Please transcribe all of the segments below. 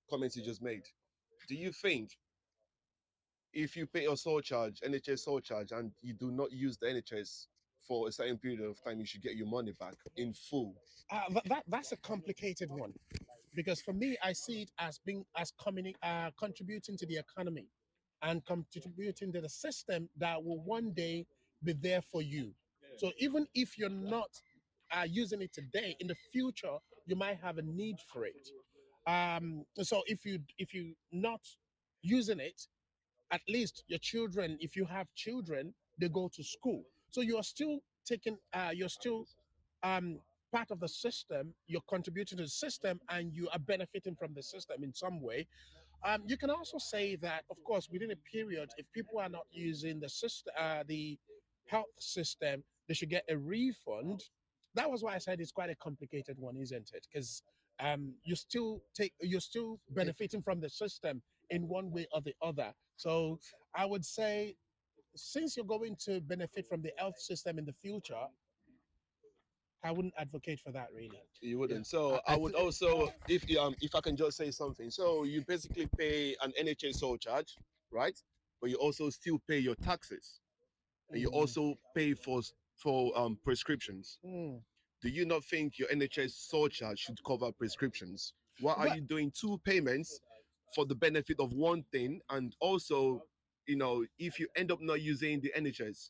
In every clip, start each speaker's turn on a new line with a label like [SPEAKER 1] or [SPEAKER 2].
[SPEAKER 1] comments you just made. Do you think if you pay a surcharge, NHS surcharge, and you do not use the NHS for a certain period of time, you should get your money back in full?
[SPEAKER 2] That's a complicated one because for me, I see it as being as contributing to the economy and contributing to the system that will one day be there for you. So even if you're not using it today, in the future you might have a need for it. So if you not using it, at least your children, if you have children, they go to school. So you're still taking, you're still part of the system. You're contributing to the system, and you are benefiting from the system in some way. You can also say that, of course, within a period, if people are not using the system, the health system, they should get a refund. That was why I said it's quite a complicated one, isn't it? Because you're still benefiting from the system in one way or the other. So I would say, since you're going to benefit from the health system in the future, I wouldn't advocate for that really.
[SPEAKER 1] You
[SPEAKER 2] Yeah.
[SPEAKER 1] wouldn't. So I would also, if I can just say something. So you basically pay an NHS surcharge, right? But you also still pay your taxes, and you also pay for prescriptions.
[SPEAKER 2] Mm.
[SPEAKER 1] Do you not think your NHS surcharge should cover prescriptions? Why are
[SPEAKER 2] But
[SPEAKER 1] you doing two payments for the benefit of one thing? And also, if you end up not using the NHS,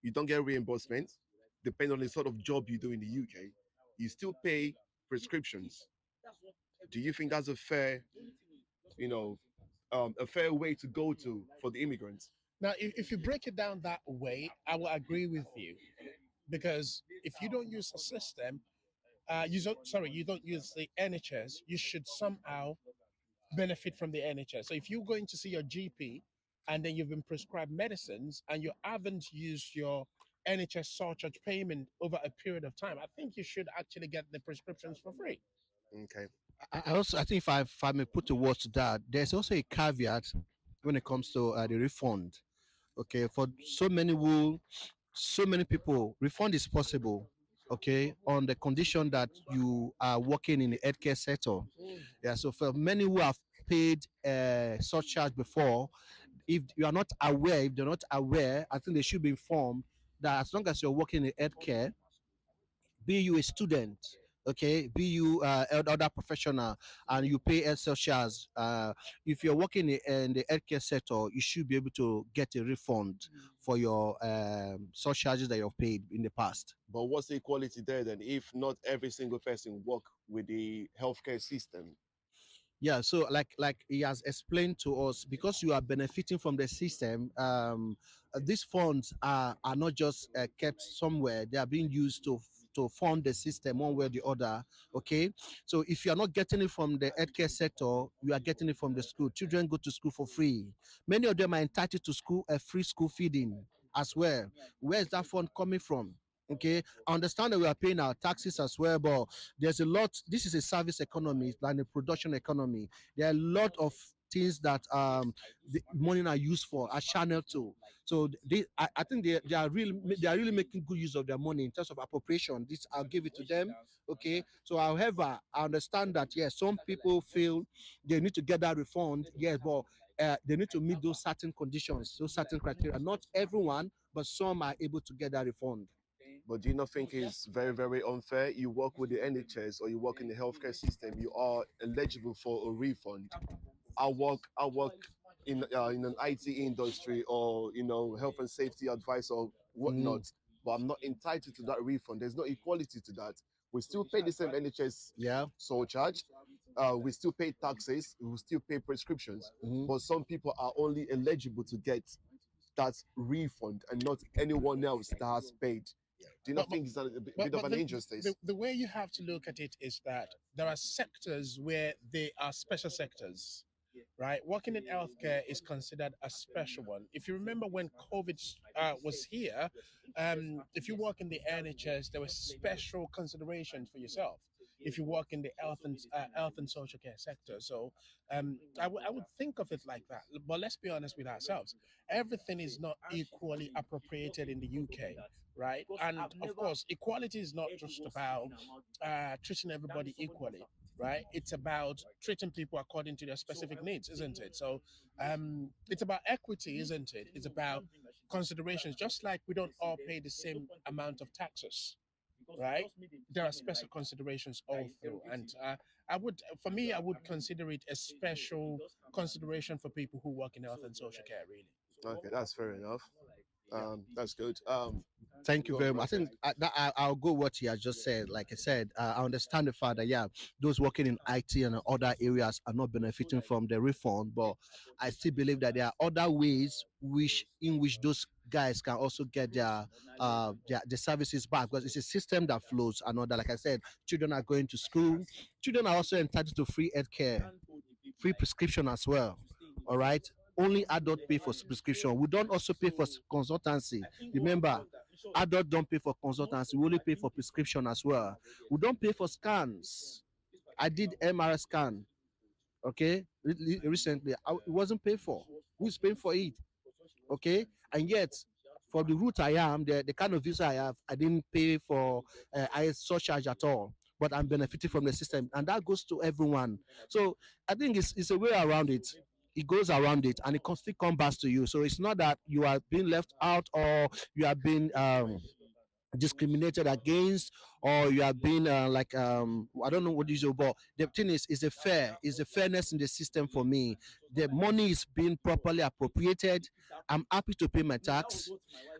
[SPEAKER 1] you don't get reimbursement, depending on the sort of job you do in the UK. You still pay prescriptions. Do you think that's you know, a fair way to go to for the immigrants?
[SPEAKER 2] now, if you break it down that way, I will agree with you, because if you don't use a system, you don't use the NHS, you should somehow benefit from the NHS. So if you're going to see your GP and then you've been prescribed medicines and you haven't used your NHS surcharge payment over a period of time, I think you should actually get the prescriptions for free.
[SPEAKER 1] Okay.
[SPEAKER 3] I think if I may put a word to that, there's also a caveat when it comes to the refund. Okay, for so many people, refund is possible. Okay, on the condition that you are working in the healthcare sector. Yeah, so for many who have paid surcharge before, if you are not aware, if they're not aware, I think they should be informed that as long as you're working in healthcare, be you a student, okay, be you other professional, and you pay health surcharge, if you're working in the healthcare sector, you should be able to get a refund for your surcharges that you've paid in the past.
[SPEAKER 1] But what's the equality there then if not every single person work with the healthcare system?
[SPEAKER 3] Yeah, so like he has explained to us, because you are benefiting from the system, these funds are not just kept somewhere, they are being used to fund the system one way or the other. Okay, so if you are not getting it from the healthcare sector, you are getting it from the school. Children go to school for free. Many of them are entitled to school a free school feeding as well. Where is that fund coming from? Okay, I understand that we are paying our taxes as well, but there's a lot. This is a service economy, it's like a production economy. There are a lot of things that the money are used for, are channeled to. So I think they are really making good use of their money in terms of appropriation. This, I'll give it to them. Okay, so however, I understand that yes, some people feel they need to get that refund. Yes, but they need to meet those certain conditions, those certain criteria. Not everyone, but some are able to get that refund.
[SPEAKER 1] But do you not think it's very, very unfair? You work with the NHS or you work in the healthcare system, you are eligible for a refund. I work in an IT industry or health and safety advice or
[SPEAKER 3] Mm,
[SPEAKER 1] whatnot, but I'm not entitled to that refund. There's no equality to that. We still pay the same NHS
[SPEAKER 3] yeah.
[SPEAKER 1] surcharge. We still pay taxes. We still pay prescriptions.
[SPEAKER 3] Mhm.
[SPEAKER 1] But some people are only eligible to get that refund and not anyone else that has paid. Do you not
[SPEAKER 2] But but
[SPEAKER 1] think it's a bit
[SPEAKER 2] but,
[SPEAKER 1] of
[SPEAKER 2] but
[SPEAKER 1] an
[SPEAKER 2] the,
[SPEAKER 1] injustice?
[SPEAKER 2] the way you have to look at it is that there are sectors where they are special sectors, right? Working in healthcare is considered a special one. If you remember when COVID was here, if you work in the NHS, there was special considerations for yourself. If you work in the health and social care sector, so I would think of it like that. But let's be honest with ourselves: everything is not equally appropriated in the UK, right? And of course, equality is not just about treating everybody equally, right? It's about treating people according to their specific needs, isn't it? So it's about equity, isn't it? It's about considerations. Just like we don't all pay the same amount of taxes, right? There are special considerations all through, and I would, for me, I would consider it a special consideration for people who work in health and social care. Really.
[SPEAKER 1] Okay, that's fair enough. That's good.
[SPEAKER 3] Thank you
[SPEAKER 1] Go on,
[SPEAKER 3] very
[SPEAKER 1] bro.
[SPEAKER 3] much. I think I'll go what he has just said. Like I said, I understand the fact that yeah, those working in IT and other areas are not benefiting from the refund, but I still believe that there are other ways which those guys can also get their services back, because it's a system that flows and all that. Like I said, children are going to school. Children are also entitled to free health care, free prescription as well. All right. Only adult pay for prescription. We don't also pay for consultancy. Remember, adult don't pay for consultancy. We only pay for prescription as well. We don't pay for scans. I did MRI scan. Okay, recently it wasn't paid for. Who's paying for it? Okay, and yet for the route I am, the kind of visa I have, I didn't pay for surcharge at all, but I'm benefiting from the system, and that goes to everyone. So I think it's a way around it. It goes around it, and it can still come back to you. So it's not that you are being left out, or you are being discriminated against, or you have been I don't know what you say, but the thing is a fairness in the system. For me, the money is being properly appropriated. I'm happy to pay my tax.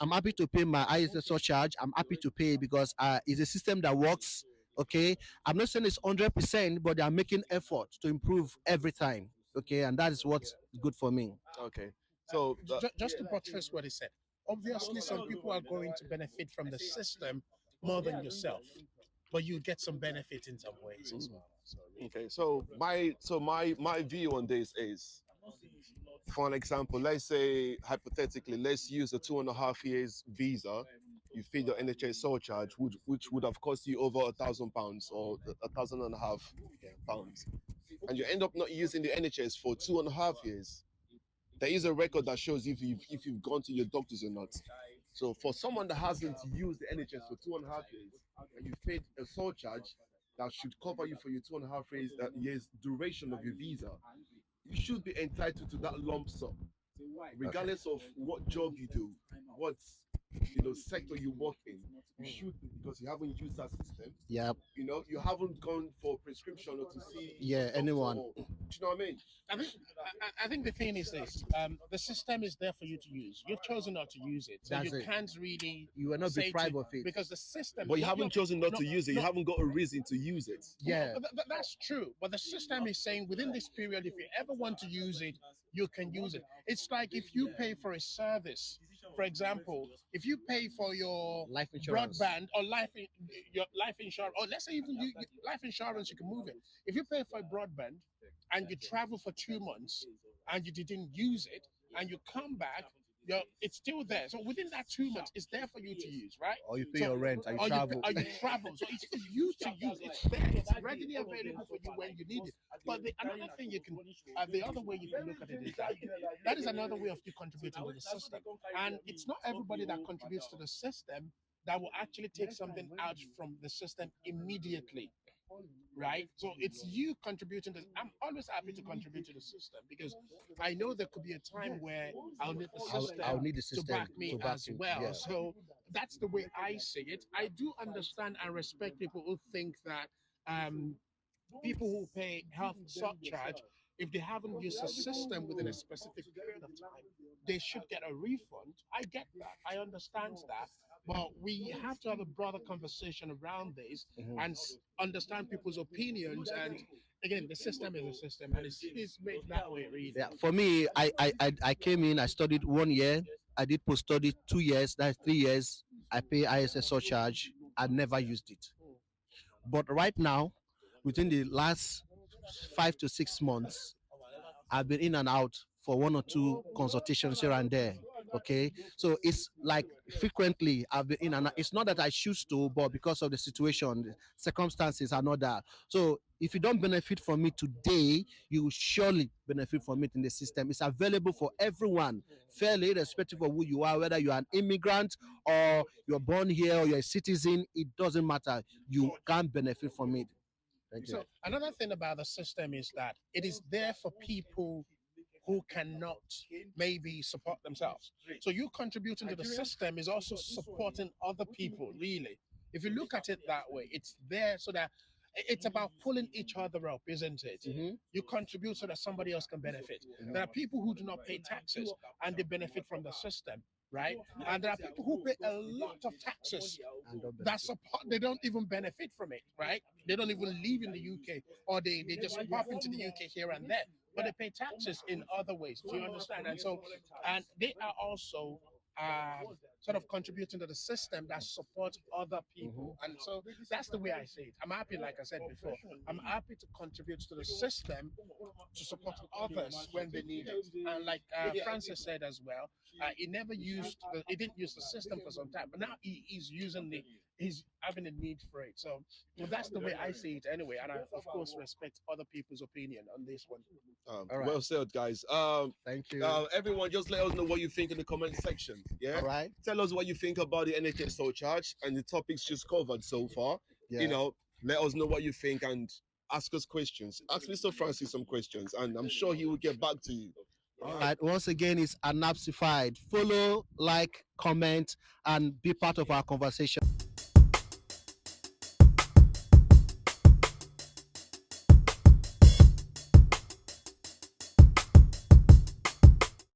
[SPEAKER 3] I'm happy to pay my ISS surcharge. I'm happy to pay because it's a system that works. Okay, I'm not saying it's 100%, but they are making effort to improve every time. Okay, and that is what's good for me.
[SPEAKER 1] Okay. So
[SPEAKER 2] Just to buttress what he said, obviously some people are going to benefit from the system more than yourself, but you get some benefit in some ways as well. So really.
[SPEAKER 1] okay. So my view on this is, for an example, let's say hypothetically, let's use a 2.5 years visa. You paid your NHS surcharge, which would have cost you over £1,000 or a thousand and a half pounds, and you end up not using the NHS for 2.5 years. There is a record that shows if you've gone to your doctors or not. So for someone that hasn't used the NHS for 2.5 years, and you've paid a surcharge that should cover you for your 2.5 years duration of your visa, you should be entitled to that lump sum, regardless of what job you do, what sector you work in. You should be, because you haven't used that system.
[SPEAKER 3] Yeah,
[SPEAKER 1] You haven't gone for prescription or to see
[SPEAKER 3] yeah,
[SPEAKER 1] a doctor,
[SPEAKER 3] anyone.
[SPEAKER 1] do you know what I mean?
[SPEAKER 2] I think I think the thing is this: the system is there for you to use. You've chosen not to use it, so
[SPEAKER 3] That's
[SPEAKER 2] you
[SPEAKER 3] it.
[SPEAKER 2] can't really
[SPEAKER 3] You will not be
[SPEAKER 2] say
[SPEAKER 3] deprived
[SPEAKER 2] to,
[SPEAKER 3] of it.
[SPEAKER 2] because the system.
[SPEAKER 1] But you haven't chosen not
[SPEAKER 2] no,
[SPEAKER 1] to use it. You
[SPEAKER 2] no,
[SPEAKER 1] haven't got a reason to use it.
[SPEAKER 3] Yeah,
[SPEAKER 2] that's true. But the system is saying within this period, if you ever want to use it, you can use it. It's like if you pay for a service. For example, if you pay for your
[SPEAKER 3] life insurance.
[SPEAKER 2] broadband or your life insurance, or let's say even life insurance, you can move it. If you pay for broadband and you travel for 2 months and you didn't use it and you come back, it's still there. So within that 2 months, it's there for you to use, right?
[SPEAKER 3] Or you pay
[SPEAKER 2] So
[SPEAKER 3] your rent and you
[SPEAKER 2] or
[SPEAKER 3] travel.
[SPEAKER 2] or you travel. So it's for you to use. It's there. It's readily available for you when you need it. But another thing you can, the other way you can look at it is that is another way of you contributing to the system. And it's not everybody that contributes to the system that will actually take something out from the system immediately, right? So it's you contributing to. I'm always happy to contribute to the system because I know there could be a time where I'll need the system
[SPEAKER 3] I'll need the
[SPEAKER 2] to
[SPEAKER 3] system
[SPEAKER 2] back me
[SPEAKER 3] to back
[SPEAKER 2] as
[SPEAKER 3] you.
[SPEAKER 2] well.
[SPEAKER 3] Yeah.
[SPEAKER 2] So that's the way I see it. I do understand and respect people who think that people who pay health surcharge, if they haven't used a system within a specific period of time, they should get a refund. I get that. I understand that. But we have to have a broader conversation around this
[SPEAKER 3] Mhm.
[SPEAKER 2] and understand people's opinions. And again, the system is a system, and it's made that way, really.
[SPEAKER 3] Yeah, for me, I came in, I studied 1 year, I did post study 2 years, that's 3 years. I pay ISS surcharge, I never used it. But right now, within the last 5 to 6 months, I've been in and out for one or two consultations here and there. Okay, so it's like frequently I've been in and out. It's not that I choose to, but because of the situation, the circumstances are not that. So if you don't benefit from it today, you will surely benefit from it in the system. It's available for everyone, fairly, irrespective of who you are, whether you're an immigrant or you're born here or you're a citizen. It doesn't matter. You can benefit from it. Thank you.
[SPEAKER 2] So another thing about the system is that it is there for people who cannot maybe support themselves. So you contributing to the system is also supporting other people, really. If you look at it that way, it's there so that it's about pulling each other up, isn't it? You contribute so that somebody else can benefit. There are people who do not pay taxes and they benefit from the system, right? And there are people who pay a lot of taxes
[SPEAKER 3] And
[SPEAKER 2] that support, they don't even benefit from it, right? They don't even live in the UK, or they just pop into the UK here and there, but they pay taxes in other ways. Do you understand? And so, and they are also sort of contributing to the system that supports other people. And so that's the way I see it. I'm happy, like I said before, I'm happy to contribute to the system to support others when they need it. And like Francis said as well, he didn't use the system for some time, but now he's using he's having a need for it. So that's the way I see it anyway. And I, of course, respect other people's opinion on this one.
[SPEAKER 3] All right.
[SPEAKER 1] Well said, guys.
[SPEAKER 3] Thank you.
[SPEAKER 1] Everyone, just let us know what you think in the comment section. Yeah.
[SPEAKER 3] All right.
[SPEAKER 1] Tell us what you think about the NHS surcharge and the topics just covered so far.
[SPEAKER 3] Yeah.
[SPEAKER 1] You know, let us know what you think and ask us questions. Ask Mr. Francis some questions, and I'm sure he will get back to you.
[SPEAKER 3] All right. Once again, it's Anabsified. Follow, like, comment, and be part of our conversation.